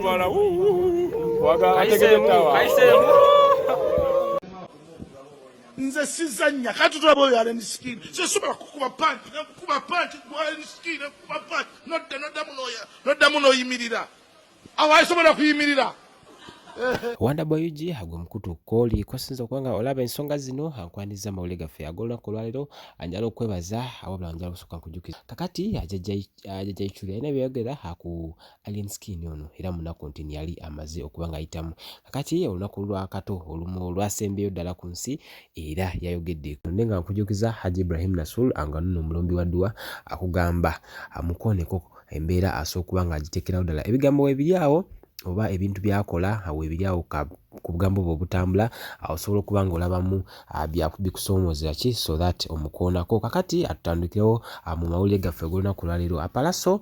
mwana waga tegetawa nze sizanya kati tulaba oyo ali miskini sesobola kukuba panti gwali miskini kuba panti nodda muno oyimirira awayisobola kuyimirira Wanda boy UG hagwe mkutu koli kwasinza kwanga olaba ensonga zino hankwaniza mawule gaffe agolna kolwalero anjalo kwebaza awabula anjalo kusoka kujukiza kakati ajaja ichuli ina byogera haku alien skin ono era munako ntini yali amaze okubanga itamu kakati olunaku lwa Kato olumu lwasembeyo ddala ku nsi era yayogedde nenga nkujukiza Haji Ibrahim Nasul anga nno mulombi wa dua akugamba amukoneko embeera asokubanga agitekerawo ddala ebigambo ebiryawo oba ebintu byakola awo ebiryawo ku bugambo obutambula osobola okubanga olabamu bikusoomozera ki so that omukoonako kakati atutandikirewo mu mawulire gaffe g'olunaku lwaleero apalaso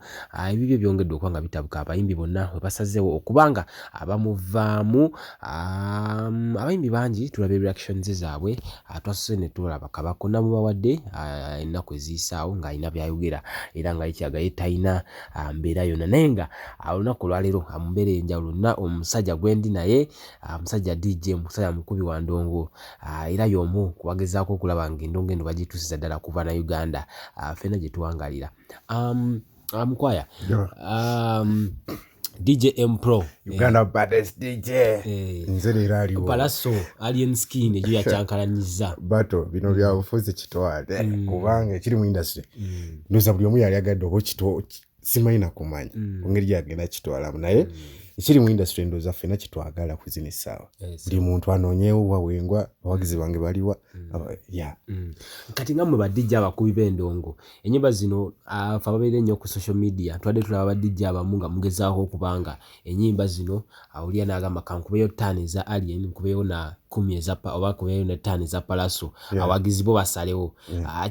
ebibyo byongedde okuba nga bitabuka abayimbi bonna we basazeewo okubanga abamuvaamu abayimbi bangi tulaba reactions zaabwe twasose ne tulaba Kabaka namubawadde ennaku eziyisaawo ng'alina byayogera era nga yekyagaye talina mbeera yonna naye nga olunaku lwaleero amumbeera enjawulo omusajja gwendi naye musajja DJ musajja mukubi wa ndongo era y'omu kubagezaako okulaba ng'endongo eno bagituusiza ddala kuva na Uganda ffenna gye tuwangalira mukwaya DJ M Pro Uganda baddest DJ nze leero aliwo Palaso alien skin egyo yakyankalanyiza bato bino bya bufuzi kitwale kubanga ekiri mu industry ndoza buli omu yali agadde oba simanyi nakumanya engeri gyagenda kitwalamu naye ekiri mu industry ndoza ffenna kitwagala ku zino essaawa buli muntu anoonyeewo wawengwa abagizi bange baliwa kati nga mmwe badijja abakubi b'endongo ennyimba zino fe ababeera ennyo ku social media twadde tulaba badijja abamu nga mugezaako okubanga ennyimba zino awulira n'agamba kankubeyo ttaani eza alien nkubeyo na 10 oba kubeyo ne ttaani za Palaso abagizi bo basalewo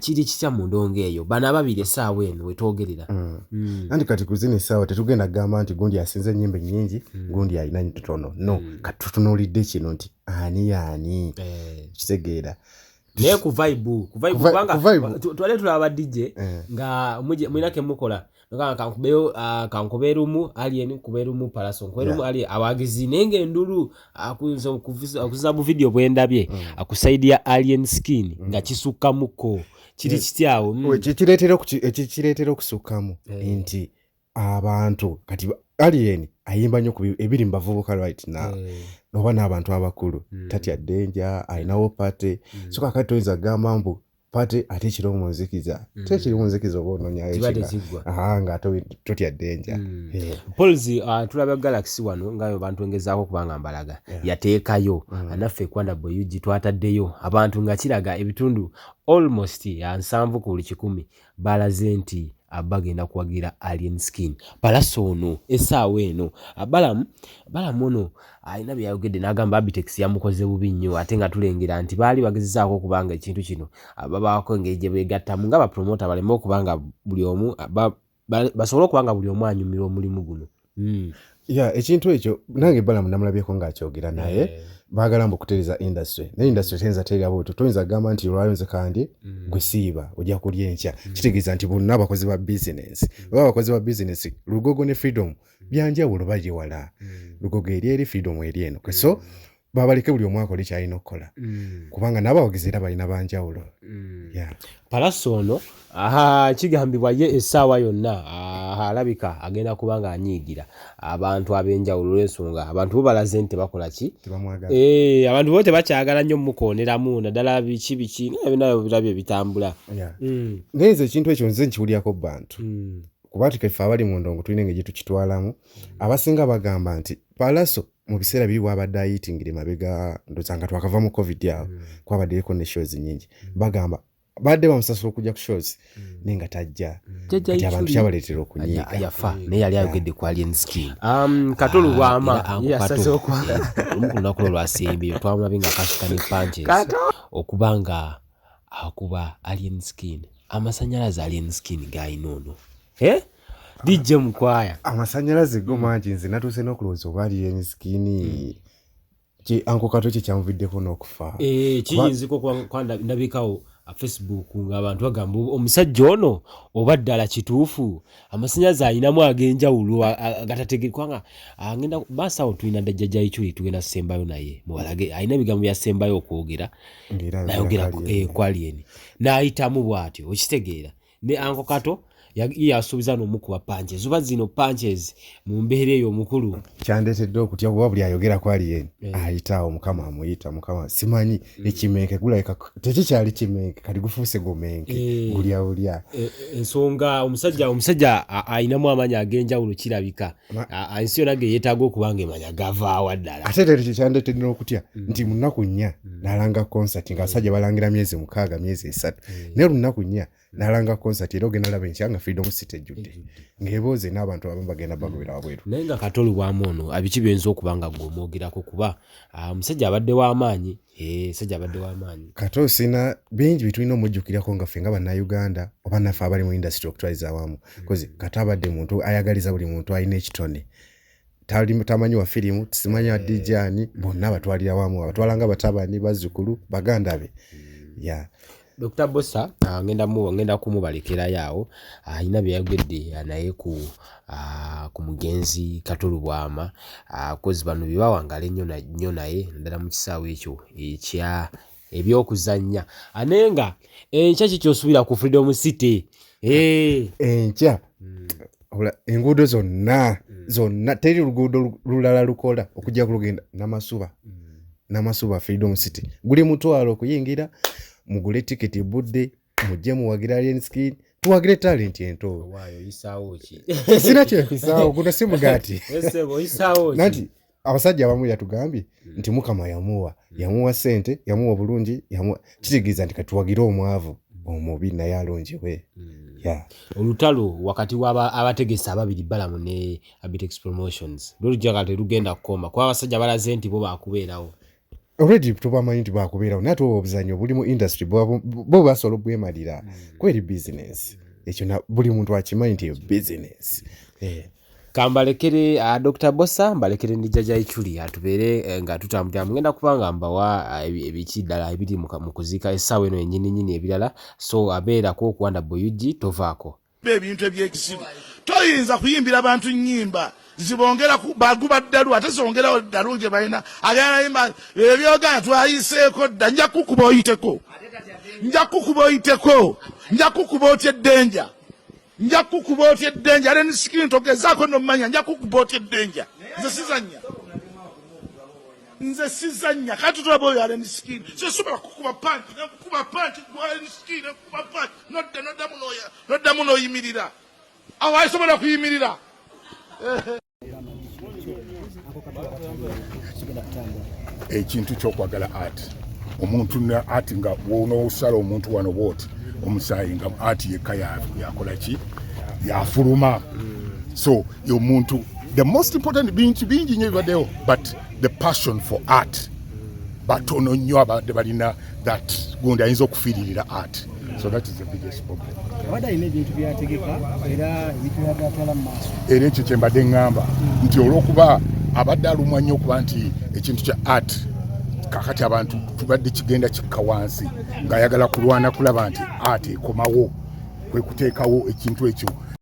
kiri kitya mu ndongo eyo bano ababiri essaawa eno wetwogerera anti kati ku zino essaawa tetugenda kugamba nti gundi asinze ennyimba ennyingi gundi alina ntono no kati tutunuulidde kino nti ani kitegeera naye ku vibe kubanga twale tulaba DJ nga mwinake mukola kankubeerumu alien kubeerumu Palaso kubeerumu alien abagizi nenge endulu akuza bu video bwendabye akusaidia alien skin nga kisukkamuko kiri kityawo kikireetera okusukkamu nti abantu kati alien ayimba nnyo ku ebiri mu bavubuka right now noba n'abantu abakulu tatya denja ayinawo pate so kakati toyinza gamba mbu pate ate ekiro mu nzikiza tekiri mu nzikiza oba ononyayo nga totya denja Polzi tulaba Galaxy wano ngayo bantu engezaako kubanga mbalaga yateekayo anaffe Kwanda Boy UG twataddeyo abantu nga kiraga ebitundu almost 7 ku buli 100 balaze nti abagenda kuwagira alien skin Palaso ono essaawa eno balamu ono alina byayogedde n'agamba Abitex yamukoze bubi nnyo ate nga tulengera nti baali bagezezaako okubanga ekintu kino babaako engeri gye beegattamu nga bapromota baleme okubanga buli omu basobole okubanga buli omu anyumira omulimu guno ekintu ekyo nange balamu namulabyeko ng'akyogera naye baagala mbu okutereeza industry naye industry teyinza terera bwetyo toyinza gamba nti olwayonze kandi gwe siiba ojja kulya enkya kitegeeza nti bonna abakozi ba bizinesi oba abakozi ba bizinesi lugogo ne freedom byanjawulo bagyewala lugogo eri freedom eri eno so babaleke buli omwaka oli kyalina okukola kubanga n'abawagizi era balina banjawulo Palaso ono kigambibwa ye essaawa yonna alabika agenda kubanga anyiigira abantu ab'enjawulo olw'ensonga abantu bo balaze nti bakola ki abantu bo tebakyagala nnyo mukooneramu naddala biki nabyo birabye bitambula naye nze ekintu ekyo nze nkiwulyako bantu kuba tukaife abali mu ndongo tulina engeri tukitwalamu abasinga bagamba nti Palaso mu biseera biri bwabadde ayitingire mabega ndoza nga twakava mu covid awo kwabaddeko ne shows nyingi bagamba badde bamusasula okujja ku shows nenga tajja kati abantu kyabaleetera okunyiiga yafa naye yali ayogedde ku alien skin Kato Lubwama yasaze okunaku lwasembeyo twamulabe nga akasuka ne punches okubanga akuba alien skin amasanyalaze alien skin gayinoono DJ Mukwaya amasanyalaze go mangi nze natuuse n'okulowooza oba alien skin anko Kato kye kyamuviddeko n'okufa kiyinziko ndabikawo Facebook ng'abantu bagamba omusajja ono oba ddala kituufu amasannyalaze ayinamu ag'enjawulo agatategekwanga agenda basawo tulina ddajjajja Ichuli tugenda Sembayo naye mubalage alina ebigambo bya Sembayo okwogera nayogera ku Alien n'ayitamu bw'atyo okitegeera ne Uncle Kato yasuubiza n'omukuba panches zuba zino panches mu mbeera eyo omukulu kyandetedde okutya kuba buli ayogera ku Alien ayitaawo mukama amuyita mukama simanyi ekimenke gulabika tekikyali kimenke kati gufuuse gumenke gulya ensonga omusajja ayinamu amanya ag'enjawulo kirabika ensi yonna ge yeetaaga okuba nga emanya gavaawa ddala ate tero kyandetedde n'okutya nti mu nnaku 4 n'alanga concert ng'abasajja balangira myezi 6 myezi 3 ne lunaku 4 n'alanga concert era ogenda laba enkya nga Freedom City ejjudde ng'ebooze n'abantu abamu bagenda bakubira wabweru naye nga Kato Lubwama ono abiki byinza okuba nga gw'omwogerako kuba omusajja abadde w'amaanyi sajja abadde w'amaanyi Kato sina bingi bitulina omujjukirako nga ffe nga bannayuganda oba naffe abali mu industry okutwaliza awamu kozi Kato abadde muntu ayagaliza buli muntu alina ekitone tamanyi wa firimu simanyi wa dijani bonna abatwalira wamu abatwalanga batabani bazzukulu baganda be Dr. Bossa ngenda kumubalekerayo awo alina bye yayogedde naye ku mugenzi Kato Lubwama kozi bano bye bawangala ennyo naye naddala mu kisaawe ekyo ebyokuzannya anenga enkya kikyosuubira ku Freedom City enkya enguudo zonna teri luguudo lulala lukola okujja kulugenda namasuba Freedom City guli mutwalo okuyingira mugule tiketi budde mujje muwagira Alien Skin tuwagire talent ento waayo isaawo ki sina kyekisaawo guno si mugaati esebo isaawo ki nati abasajja abamu yatugambye nti mukama yamuwa sente yamuwa bulungi kitegeeza nti katuwagire omwavu omubi naye alonjewe olutalo wakati w'abategesa ababiri Balamu ne Abitex Promotions lulujja terugenda kukoma kuba abasajja balaze nti bo baakubeerawo already tubamanyi nti baakubeerawo naye tuwa obuzannyo buli mu industry bo basobola obwemalira kweri business ekyo buli muntu akimanyi nti business kambalekere Dr. Bossa mbalekere ndi jjajja Ichuli atubeere nga tutambulira mugenda kubanga mbawa ebiki ddala ebiri mu kuziika essaawa eno ennyini ebirala so abeerako okuwanda boyugi tovaako ebintu ebyekisibu toyinza kuyimbira abantu nnyimba zibongera baguba ddalu ate zongerawo ddalu gye balina agenda yimba ebyogana twayiseeko dda nja kukuba oyiteko nja kukuba otya eddenja Alien Skin togezaako nomanya nja kukuba otya eddenja nze sizannya kati tulaba oyo Alien Skin sesobola kukuba panti Alien Skin nekukuba panti nodda muno oyimirira awo ayisobola kuyimirira ekintu kyokwagala art omuntu na art nga wonoosala omuntu wano bwoti omusaayi nga art yekka yakola ki yafuluma so omuntu the most important bingi nnyo bibaddeyo but the passion for art batono nnyo abadde balina that gundi ayinza okufiiririra art so that is the biggest problem era ekyo kyembadde ŋŋamba nti olw'okuba abadde alumwa nnyo okuba nti ekintu kya art kakati abantu tubadde kigenda kikka wansi ng'ayagala kulwana kulaba nti art ekomawo kwe kuteekawo ekintu ekyo